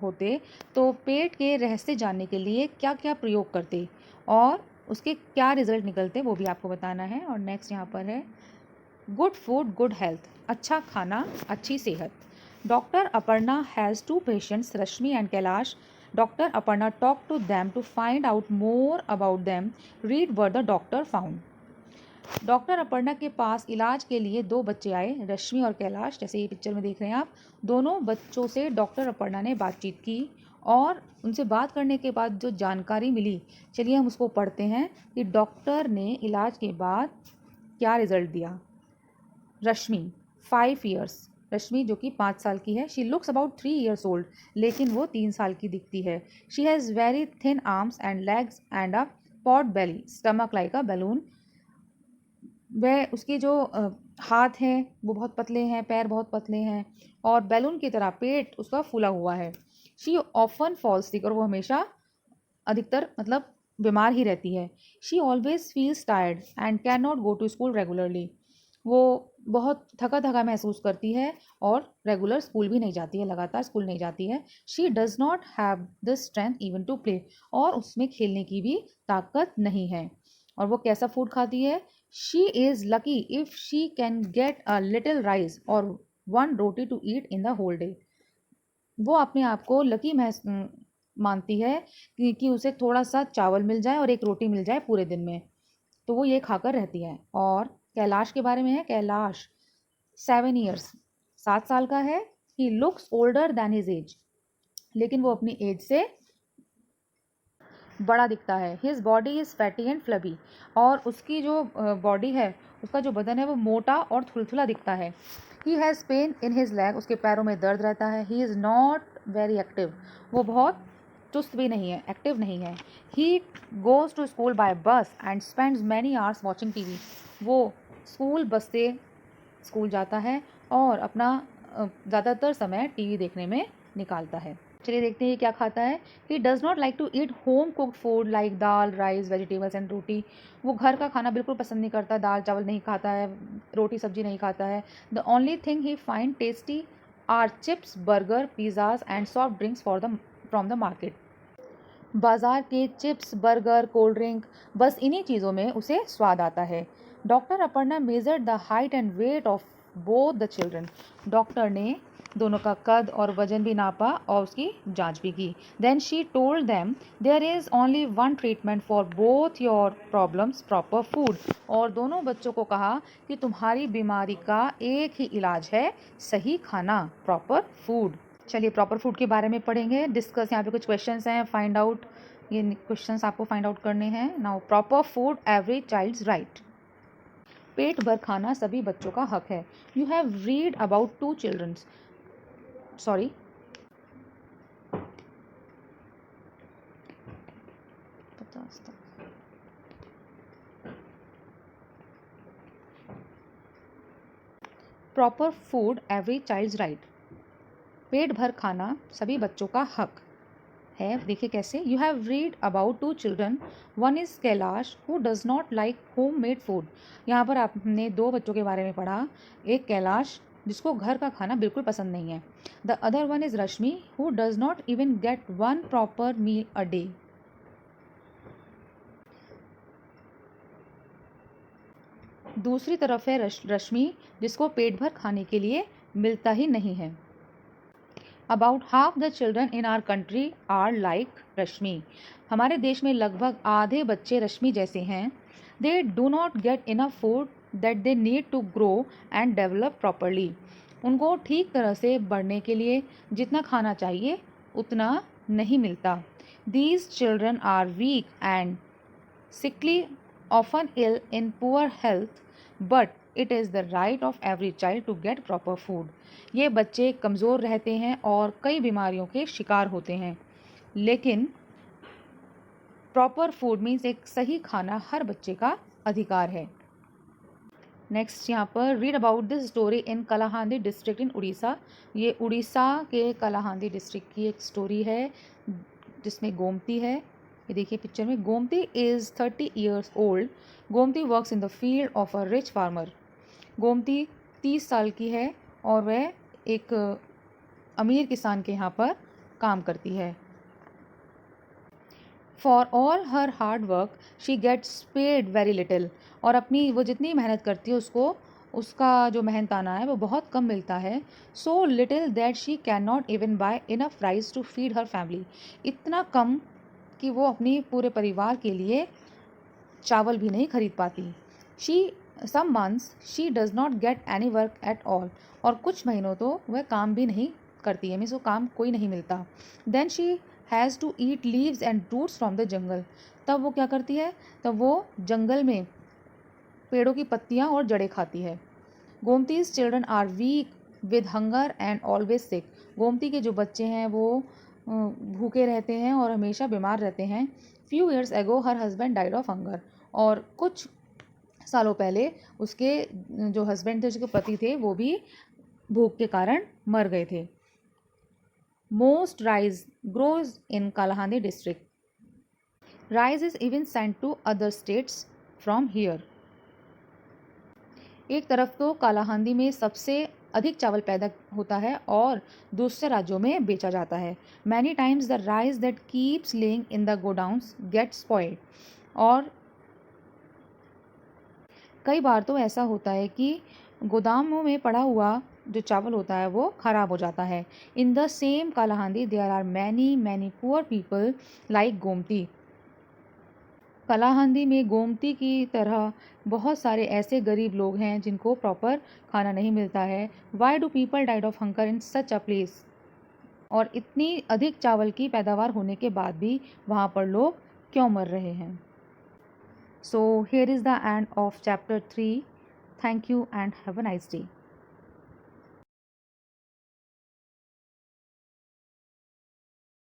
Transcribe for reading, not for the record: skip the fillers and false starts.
होते तो पेट के रहस्य जानने के लिए क्या क्या प्रयोग करते और उसके क्या रिजल्ट निकलते वो भी आपको बताना है। और नेक्स्ट यहाँ पर है गुड फूड गुड हेल्थ, अच्छा खाना अच्छी सेहत। Doctor Aparna has two patients Rashmi and Kailash. Doctor Aparna talk to them to find out more about them, read what the doctor found. Doctor Aparna के पास इलाज के लिए दो बच्चे आए, रश्मि और कैलाश, जैसे ये पिक्चर में देख रहे हैं आप। दोनों बच्चों से डॉक्टर अपर्णा ने बातचीत की और उनसे बात करने के बाद जो जानकारी मिली, चलिए हम उसको पढ़ते हैं कि डॉक्टर ने इलाज के बाद क्या रिजल्ट दिया। रश्मि 5 ईयर्स, रश्मि जो कि 5 साल की है। She looks about 3 years old, लेकिन वो 3 साल की दिखती है। She has very thin arms and legs and a pot Bailey, stomach like a balloon. वह उसके जो हाथ हैं वो बहुत पतले हैं, पैर बहुत पतले हैं और बैलून की तरह पेट उसका फूला हुआ है। शी ऑफन फॉल्स सिक, और वो हमेशा अधिकतर मतलब बीमार ही रहती है। She always feels tired and can not go to school regularly, वो बहुत थका थका महसूस करती है और रेगुलर स्कूल भी नहीं जाती है, लगातार स्कूल नहीं जाती है। She does not have the strength even to play, और उसमें खेलने की भी ताकत नहीं है। और वो कैसा फूड खाती है? She is lucky if she can get a little rice और 1 roti to eat in the whole day. वो अपने आप को लकी मानती है कि उसे थोड़ा सा चावल मिल जाए और एक रोटी मिल जाए पूरे दिन में, तो वो ये खाकर रहती है। और कैलाश के बारे में है, कैलाश 7 ईयर्स, 7 साल का है। He looks older than his age, लेकिन वो अपनी एज से बड़ा दिखता है। His body is fatty and flabby, और उसकी जो बॉडी है, उसका जो बदन है वो मोटा और थुलथुला दिखता है। He has pain in his leg, उसके पैरों में दर्द रहता है। He is not very active, वो बहुत चुस्त भी नहीं है, एक्टिव नहीं है। He goes to school by bus and spends many hours watching TV, वो स्कूल बस से स्कूल जाता है और अपना ज़्यादातर समय टीवी देखने में निकालता है। चलिए देखते हैं ये क्या खाता है। He does not like to eat home cooked food like dal rice vegetables and roti, वो घर का खाना बिल्कुल पसंद नहीं करता, दाल चावल नहीं खाता है, रोटी सब्जी नहीं खाता है। The only thing he find tasty are chips burger pizzas and soft drinks from the market. बाज़ार के चिप्स बर्गर कोल्ड ड्रिंक, बस इन्हीं चीज़ों में उसे स्वाद आता है। Doctor Aparna measured the height and weight of both the children, doctor ने दोनों का कद और वजन भी नापा और उसकी जांच भी की। Then she told them there is only one treatment for both your problems, proper food, और दोनों बच्चों को कहा कि तुम्हारी बीमारी का एक ही इलाज है, सही खाना, प्रॉपर फूड। चलिए प्रॉपर फूड के बारे में पढ़ेंगे, डिस्कस। यहाँ पे कुछ क्वेश्चंस हैं, फाइंड आउट, ये क्वेश्चंस आपको फाइंड आउट करने हैं। Now proper food every child's right, पेट भर खाना सभी बच्चों का हक है। You have read about 2 childrens, sorry 50 तक। Proper food every child's right, पेट भर खाना सभी बच्चों का हक है। देखिए कैसे। You have read about 2 children, one is Kailash who does not like home made food, यहाँ पर आपने 2 बच्चों के बारे में पढ़ा, एक कैलाश जिसको घर का खाना बिल्कुल पसंद नहीं है। The other one is Rashmi who does not even get 1 proper meal a day. दूसरी तरफ है रश्मि जिसको पेट भर खाने के लिए मिलता ही नहीं है। About half the children in our country are like Rashmi, हमारे देश में लगभग आधे बच्चे रश्मि जैसे हैं। They do not get enough food that they need to grow and develop properly, उनको ठीक तरह से बढ़ने के लिए जितना खाना चाहिए उतना नहीं मिलता। These children are weak and sickly, often ill in poor health, but it is the right of every child to get proper food. ये बच्चे कमज़ोर रहते हैं और कई बीमारियों के शिकार होते हैं, लेकिन प्रॉपर फूड मीन्स एक सही खाना हर बच्चे का अधिकार है। नेक्स्ट यहाँ पर read about this story in Kalahandi district in Orissa, ये उड़ीसा के कलाहांदी डिस्ट्रिक्ट की एक स्टोरी है जिसमें गोमती है। ये देखिए पिक्चर में, Gomti is 30 years old, Gomti works in the field of a rich farmer. Gomti 30 साल की है और वह एक अमीर किसान के यहाँ पर काम करती है। For all her hard work she gets paid very little, और अपनी वो जितनी मेहनत करती है उसको उसका जो मेहनताना है वो बहुत कम मिलता है। So little that she can not even buy enough rice to feed her family, इतना कम कि वो अपनी पूरे परिवार के लिए चावल भी नहीं खरीद पाती। She some months she does not get any work at all, और कुछ महीनों तो वह काम भी नहीं करती है, मीन्स वो काम कोई नहीं मिलता। Then she has to eat leaves and roots from the jungle, तब वो क्या करती है, तब वो जंगल में पेड़ों की पत्तियाँ और जड़ें खाती है। Gomti's children are weak with hunger and always sick, Gomti के जो बच्चे हैं वो भूखे रहते हैं और हमेशा बीमार रहते हैं। Few years ago her husband died of hunger, और कुछ सालों पहले उसके जो हस्बैंड थे, उसके पति थे, वो भी भूख के कारण मर गए थे। Most rice grows in Kalahandi district, rice is even sent to other states from here. एक तरफ तो कालाहांडी में सबसे अधिक चावल पैदा होता है और दूसरे राज्यों में बेचा जाता है। Many times the rice that keeps laying in the godowns gate spoiled, और कई बार तो ऐसा होता है कि गोदामों में पड़ा हुआ जो चावल होता है वो ख़राब हो जाता है। In the same Kalahandi there are many many poor people like Gomati, Kalahandi में गोमती की तरह बहुत सारे ऐसे गरीब लोग हैं जिनको प्रॉपर खाना नहीं मिलता है। Why do people died of hunger in such a place, और इतनी अधिक चावल की पैदावार होने के बाद भी वहाँ पर लोग क्यों मर रहे हैं। So here is the end of chapter 3। Thank you and have a nice day.